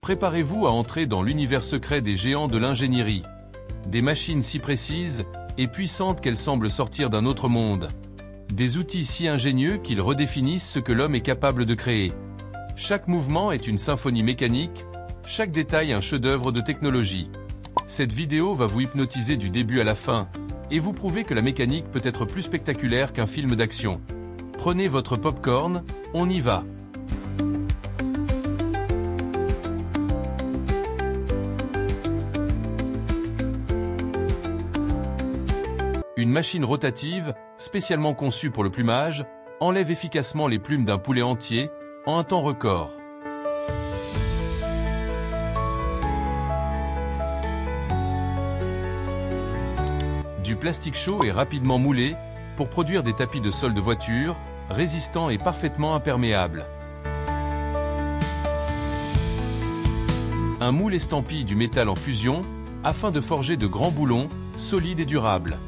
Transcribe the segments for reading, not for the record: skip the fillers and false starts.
Préparez-vous à entrer dans l'univers secret des géants de l'ingénierie. Des machines si précises et puissantes qu'elles semblent sortir d'un autre monde. Des outils si ingénieux qu'ils redéfinissent ce que l'homme est capable de créer. Chaque mouvement est une symphonie mécanique, chaque détail un chef-d'œuvre de technologie. Cette vidéo va vous hypnotiser du début à la fin et vous prouver que la mécanique peut être plus spectaculaire qu'un film d'action. Prenez votre popcorn, on y va. Une machine rotative, spécialement conçue pour le plumage, enlève efficacement les plumes d'un poulet entier, en un temps record. Du plastique chaud est rapidement moulé pour produire des tapis de sol de voiture, résistants et parfaitement imperméables. Un moule estampille du métal en fusion afin de forger de grands boulons, solides et durables.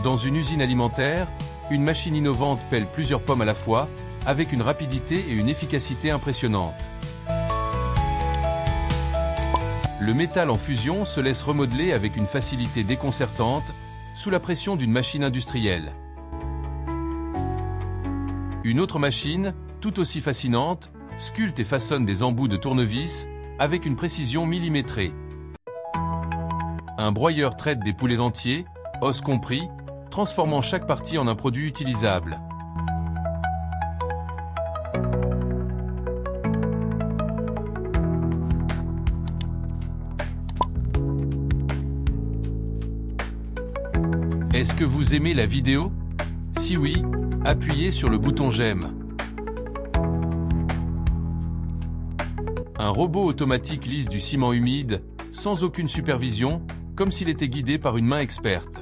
Dans une usine alimentaire, une machine innovante pèle plusieurs pommes à la fois, avec une rapidité et une efficacité impressionnantes. Le métal en fusion se laisse remodeler avec une facilité déconcertante, sous la pression d'une machine industrielle. Une autre machine, tout aussi fascinante, sculpte et façonne des embouts de tournevis, avec une précision millimétrée. Un broyeur traite des poulets entiers, os compris, transformant chaque partie en un produit utilisable. Est-ce que vous aimez la vidéo? Si oui, appuyez sur le bouton j'aime. Un robot automatique lisse du ciment humide, sans aucune supervision, comme s'il était guidé par une main experte.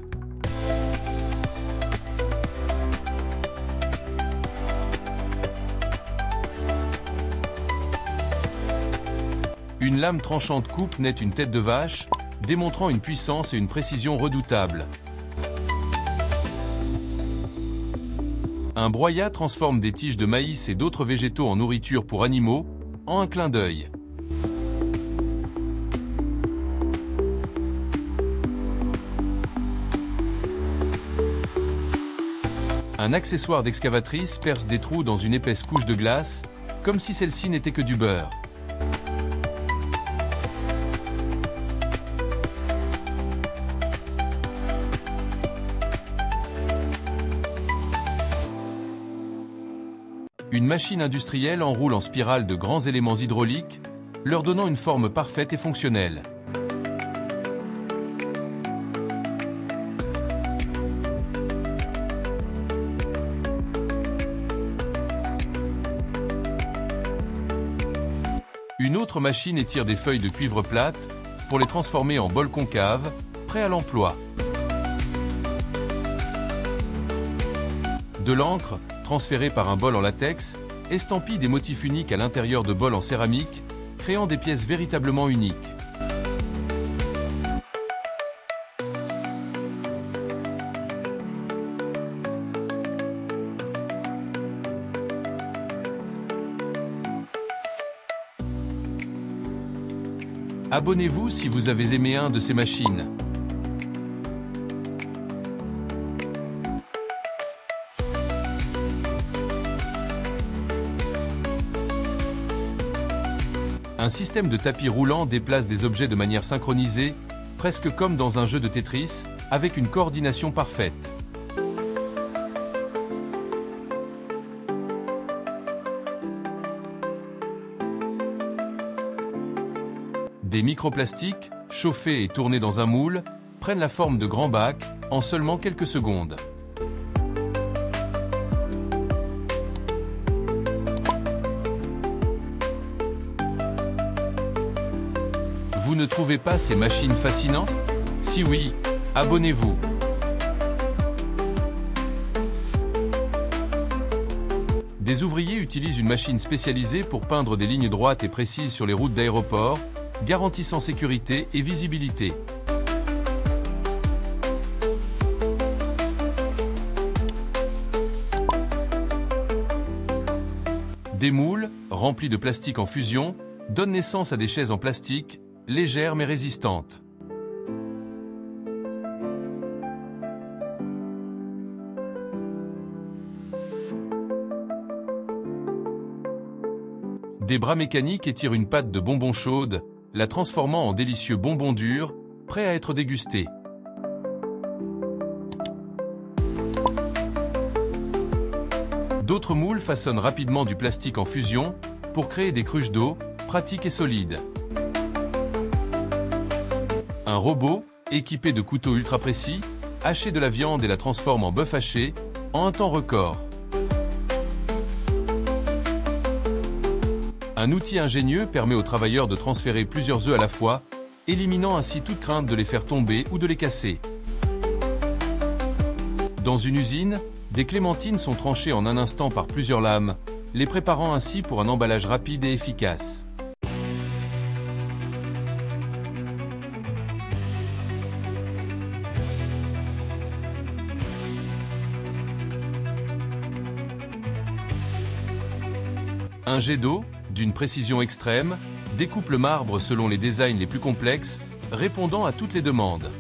Une lame tranchante coupe net une tête de vache, démontrant une puissance et une précision redoutables. Un broyat transforme des tiges de maïs et d'autres végétaux en nourriture pour animaux, en un clin d'œil. Un accessoire d'excavatrice perce des trous dans une épaisse couche de glace, comme si celle-ci n'était que du beurre. Une machine industrielle enroule en spirale de grands éléments hydrauliques, leur donnant une forme parfaite et fonctionnelle. Une autre machine étire des feuilles de cuivre plate pour les transformer en bols concaves, prêts à l'emploi. De l'encre, transférée par un bol en latex, estampille des motifs uniques à l'intérieur de bols en céramique, créant des pièces véritablement uniques. Abonnez-vous si vous avez aimé un de ces machines. Un système de tapis roulant déplace des objets de manière synchronisée, presque comme dans un jeu de Tetris, avec une coordination parfaite. Des microplastiques, chauffés et tournés dans un moule, prennent la forme de grands bacs en seulement quelques secondes. Vous ne trouvez pas ces machines fascinantes? Si oui, abonnez-vous. Des ouvriers utilisent une machine spécialisée pour peindre des lignes droites et précises sur les routes d'aéroports, garantissant sécurité et visibilité. Des moules, remplis de plastique en fusion, donnent naissance à des chaises en plastique, légères mais résistantes. Des bras mécaniques étirent une pâte de bonbons chaude, la transformant en délicieux bonbons durs, prêts à être dégustés. D'autres moules façonnent rapidement du plastique en fusion pour créer des cruches d'eau, pratiques et solides. Un robot, équipé de couteaux ultra précis, hache de la viande et la transforme en bœuf haché en un temps record. Un outil ingénieux permet aux travailleurs de transférer plusieurs œufs à la fois, éliminant ainsi toute crainte de les faire tomber ou de les casser. Dans une usine, des clémentines sont tranchées en un instant par plusieurs lames, les préparant ainsi pour un emballage rapide et efficace. Un jet d'eau, d'une précision extrême, découpe le marbre selon les designs les plus complexes, répondant à toutes les demandes.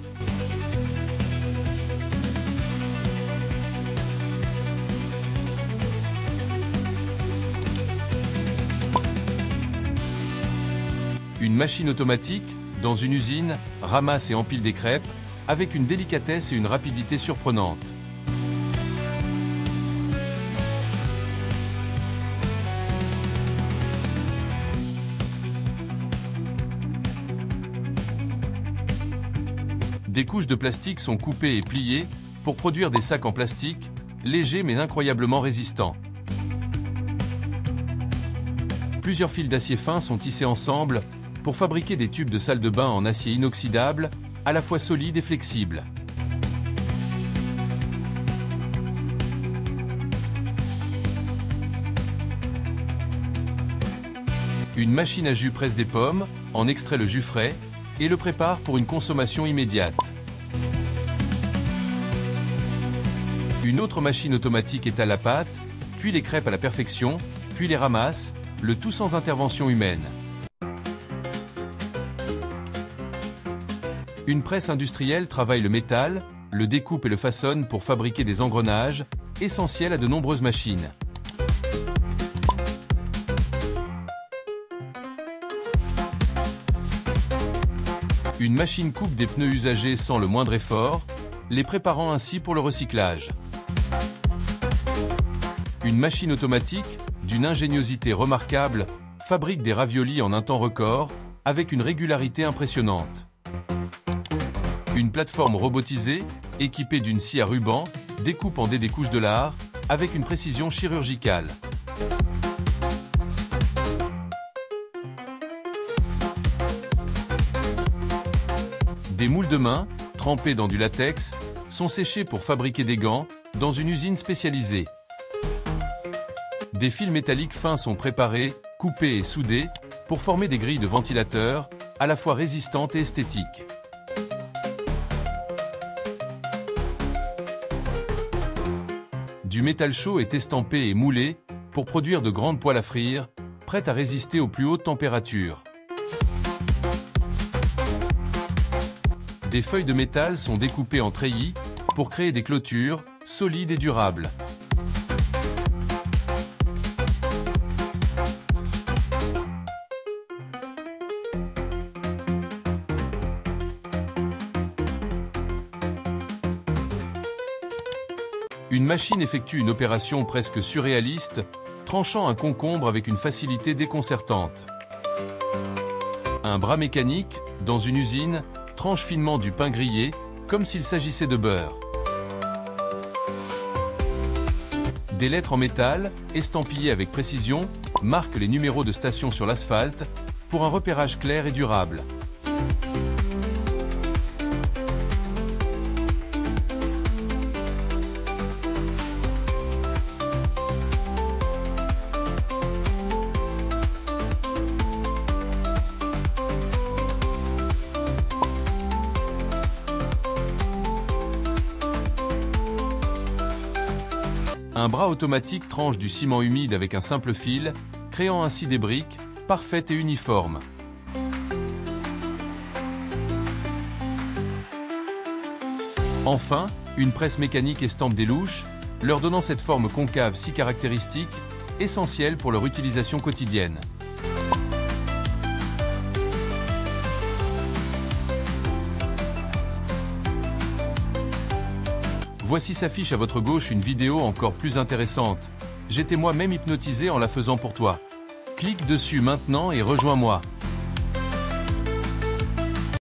Une machine automatique, dans une usine, ramasse et empile des crêpes, avec une délicatesse et une rapidité surprenantes. Des couches de plastique sont coupées et pliées pour produire des sacs en plastique, légers mais incroyablement résistants. Plusieurs fils d'acier fin sont tissés ensemble pour fabriquer des tubes de salle de bain en acier inoxydable, à la fois solides et flexibles. Une machine à jus presse des pommes, en extrait le jus frais et le prépare pour une consommation immédiate. Une autre machine automatique étale la pâte, cuit les crêpes à la perfection, puis les ramasse, le tout sans intervention humaine. Une presse industrielle travaille le métal, le découpe et le façonne pour fabriquer des engrenages, essentiels à de nombreuses machines. Une machine coupe des pneus usagés sans le moindre effort, les préparant ainsi pour le recyclage. Une machine automatique, d'une ingéniosité remarquable, fabrique des raviolis en un temps record, avec une régularité impressionnante. Une plateforme robotisée, équipée d'une scie à ruban, découpe en dés des couches de lard, avec une précision chirurgicale. Des moules de main, trempés dans du latex, sont séchés pour fabriquer des gants dans une usine spécialisée. Des fils métalliques fins sont préparés, coupés et soudés pour former des grilles de ventilateurs à la fois résistantes et esthétiques. Du métal chaud est estampé et moulé pour produire de grandes poêles à frire, prêtes à résister aux plus hautes températures. Des feuilles de métal sont découpées en treillis pour créer des clôtures solides et durables. Une machine effectue une opération presque surréaliste, tranchant un concombre avec une facilité déconcertante. Un bras mécanique, dans une usine, tranche finement du pain grillé, comme s'il s'agissait de beurre. Des lettres en métal, estampillées avec précision, marquent les numéros de station sur l'asphalte, pour un repérage clair et durable. Un bras automatique tranche du ciment humide avec un simple fil, créant ainsi des briques parfaites et uniformes. Enfin, une presse mécanique estampe des louches, leur donnant cette forme concave si caractéristique, essentielle pour leur utilisation quotidienne. Voici s'affiche à votre gauche une vidéo encore plus intéressante. J'étais moi-même hypnotisé en la faisant pour toi. Clique dessus maintenant et rejoins-moi.